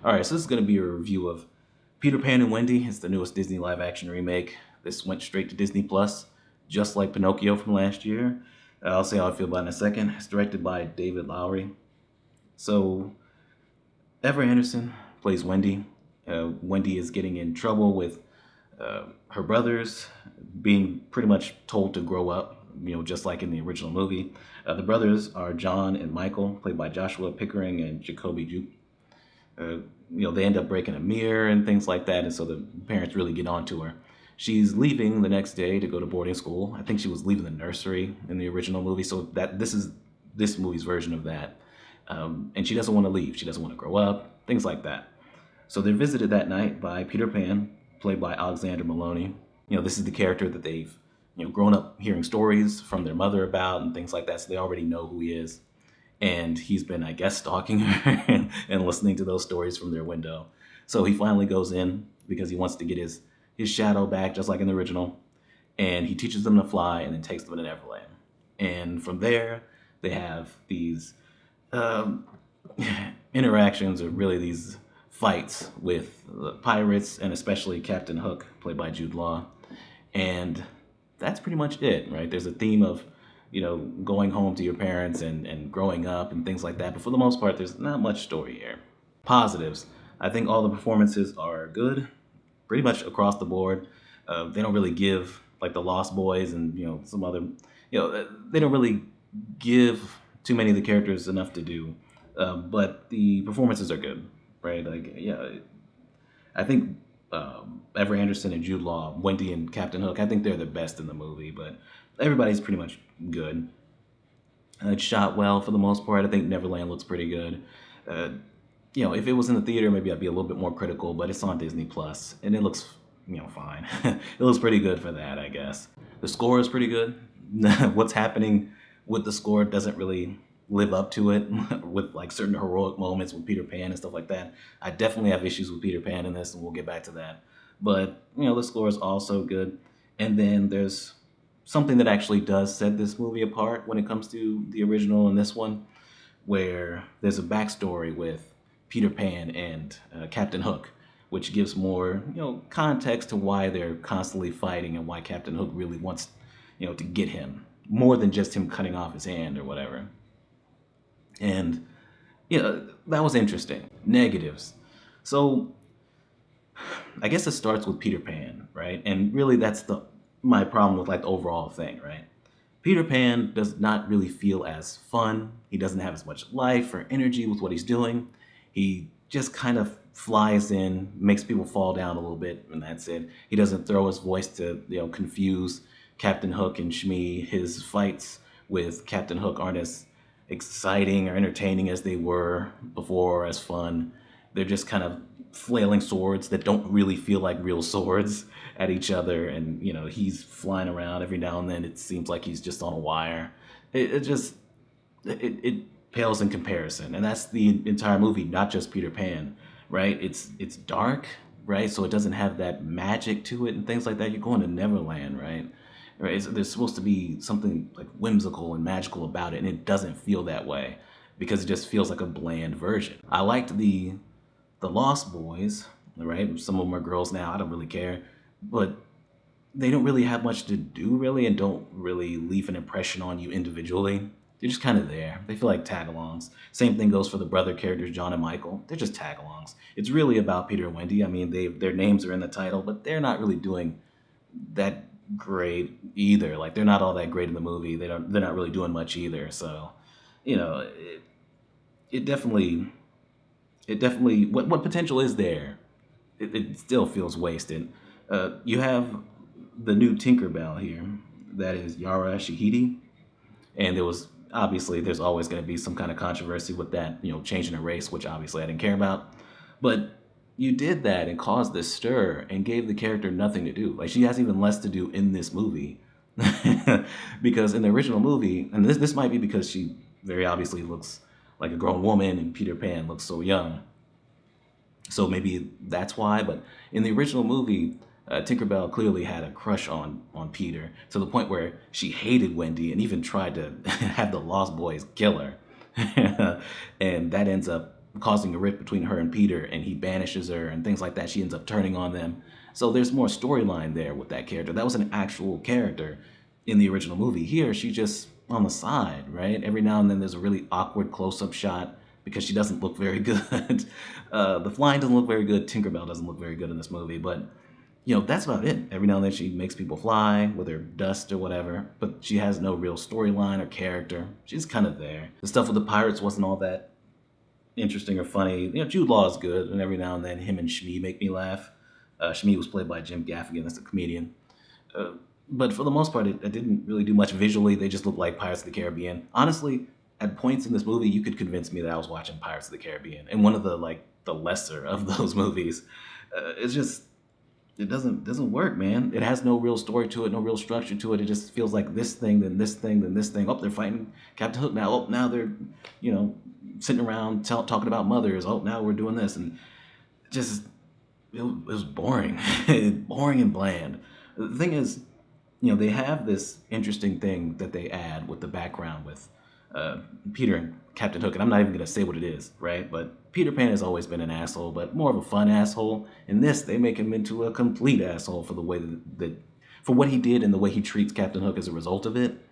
All right, so this is going to be a review of Peter Pan and Wendy. It's the newest Disney live-action remake. This went straight to Disney Plus, just like Pinocchio from last year. I'll say how I feel about it in a second. It's directed by David Lowery. So, Ever Anderson plays Wendy. Wendy is getting in trouble with her brothers, being pretty much told to grow up, just like in the original movie. The brothers are John and Michael, played by Joshua Pickering and Jacoby Juke. uh, they end up breaking a mirror and things like that, and so the parents really get on to her. She's leaving the next day to go to boarding school. I think she was leaving the nursery in the original movie, so that this is this movie's version of that. And she doesn't want to leave. She doesn't want to grow up, things like that. So they're visited that night by Peter Pan, played by Alexander Maloney. This is the character that they've grown up hearing stories from their mother about and things like that, so they already know who he is. And he's been, I guess, stalking her and listening to those stories from their window. So he finally goes in because he wants to get his shadow back, just like in the original. And he teaches them to fly and then takes them to Neverland. And from there, they have these um, interactions, or really these fights with the pirates, and especially Captain Hook, played by Jude Law. And that's pretty much it, right? There's a theme of going home to your parents and growing up and things like that. But for the most part, there's not much story here. Positives. I think all the performances are good, pretty much across the board. They don't really give, like the Lost Boys and some other, they don't really give too many of the characters enough to do. But the performances are good, right? Like, yeah, I think Ever Anderson and Jude Law, Wendy and Captain Hook, I think they're the best in the movie, but everybody's pretty much good. It's shot well for the most part. I think Neverland looks pretty good. Uh, if it was in the theater, maybe I'd be a little bit more critical, but it's on Disney Plus, and it looks, fine. It looks pretty good for that, I guess. The score is pretty good. What's happening with the score doesn't really live up to it with like certain heroic moments with Peter Pan and stuff like that. I definitely have issues with Peter Pan in this, and we'll get back to that. But the score is also good. And then there's something that actually does set this movie apart when it comes to the original and this one, where there's a backstory with Peter Pan and Captain Hook, which gives more context to why they're constantly fighting and why Captain Hook really wants to get him more than just him cutting off his hand or whatever. And that was interesting. Negatives. So I guess it starts with Peter Pan, right? And really that's the my problem with like the overall thing, right? Peter Pan does not really feel as fun. He doesn't have as much life or energy with what he's doing. He just kind of flies in, makes people fall down a little bit, and that's it. He doesn't throw his voice to, confuse Captain Hook and Shmi. His fights with Captain Hook aren't as exciting or entertaining as they were before, or as fun. They're just kind of flailing swords that don't really feel like real swords at each other, and he's flying around every now and then. It seems like he's just on a wire. It pales in comparison, and that's the entire movie, not just Peter Pan, right? It's dark, right? So it doesn't have that magic to it and things like that. You're going to Neverland, right? Right? There's supposed to be something like whimsical and magical about it, and it doesn't feel that way because it just feels like a bland version. I liked the Lost Boys, right? Some of them are girls now. I don't really care, but they don't really have much to do, really, and don't really leave an impression on you individually. They're just kind of there. They feel like tag-alongs. Same thing goes for the brother characters, John and Michael. They're just tag-alongs. It's really about Peter and Wendy. I mean, their names are in the title, but they're not really doing that great either. Like, they're not all that great in the movie. They're not really doing much either. So, you know, it definitely what potential is there? It still feels wasted. You have the new Tinkerbell here, that is Yara Shahidi, and there's always going to be some kind of controversy with that, changing her race, which obviously I didn't care about, but you did that and caused this stir and gave the character nothing to do. Like, she has even less to do in this movie, because in the original movie, and this might be because she very obviously looks like a grown woman and Peter Pan looks so young. So maybe that's why. But in the original movie, Tinkerbell clearly had a crush on Peter, to the point where she hated Wendy and even tried to have the Lost Boys kill her. And that ends up causing a rift between her and Peter, and he banishes her and things like that. She ends up turning on them. So there's more storyline there with that character. That was an actual character in the original movie. Here, she's just on the side, right? Every now and then there's a really awkward close-up shot because she doesn't look very good. The flying doesn't look very good. Tinkerbell doesn't look very good in this movie, but that's about it. Every now and then she makes people fly with her dust or whatever, but she has no real storyline or character. She's kind of there. The stuff with the pirates wasn't all that interesting or funny. Jude Law is good, and every now and then him and Shmi make me laugh. Shmi was played by Jim Gaffigan, that's a comedian. Uh, but for the most part, it didn't really do much visually. They just looked like Pirates of the Caribbean. Honestly, at points in this movie, you could convince me that I was watching Pirates of the Caribbean, and one of the lesser of those movies. It's just it doesn't work, man. It has no real story to it, no real structure to it. It just feels like this thing, then this thing, then this thing. Oh, they're fighting Captain Hook now. Oh, now they're sitting around talking about mothers. Oh, now we're doing this, and just it was boring, boring and bland. The thing is, they have this interesting thing that they add with the background with Peter and Captain Hook, and I'm not even gonna say what it is, right? But Peter Pan has always been an asshole, but more of a fun asshole. In this, they make him into a complete asshole for the way that for what he did and the way he treats Captain Hook as a result of it.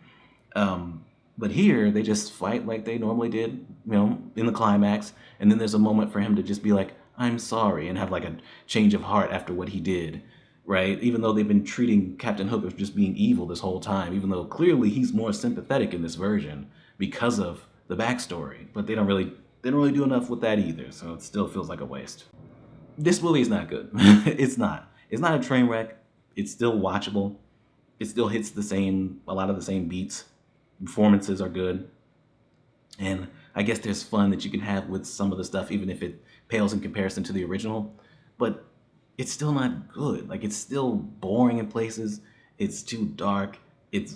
But here, they just fight like they normally did, in the climax, and then there's a moment for him to just be like, "I'm sorry," and have like a change of heart after what he did, right? Even though they've been treating Captain Hook as just being evil this whole time, even though clearly he's more sympathetic in this version because of the backstory. But they don't really do enough with that either, so it still feels like a waste. This movie is not good. It's not. It's not a train wreck. It's still watchable. It still hits a lot of the same beats. Performances are good. And I guess there's fun that you can have with some of the stuff, even if it pales in comparison to the original. But it's still not good. Like, it's still boring in places. It's too dark. It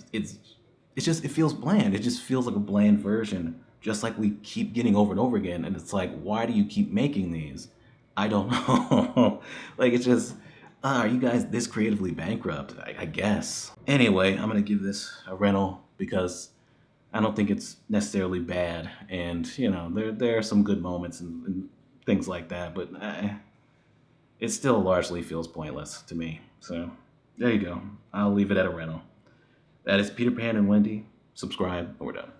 feels bland. It just feels like a bland version, just like we keep getting over and over again. And it's like, why do you keep making these? I don't know. Like, it's just, are you guys this creatively bankrupt? I guess. Anyway, I'm gonna give this a rental because I don't think it's necessarily bad, and there are some good moments and things like that, but it still largely feels pointless to me. So there you go. I'll leave it at a rental. That is Peter Pan and Wendy. Subscribe, and we're done.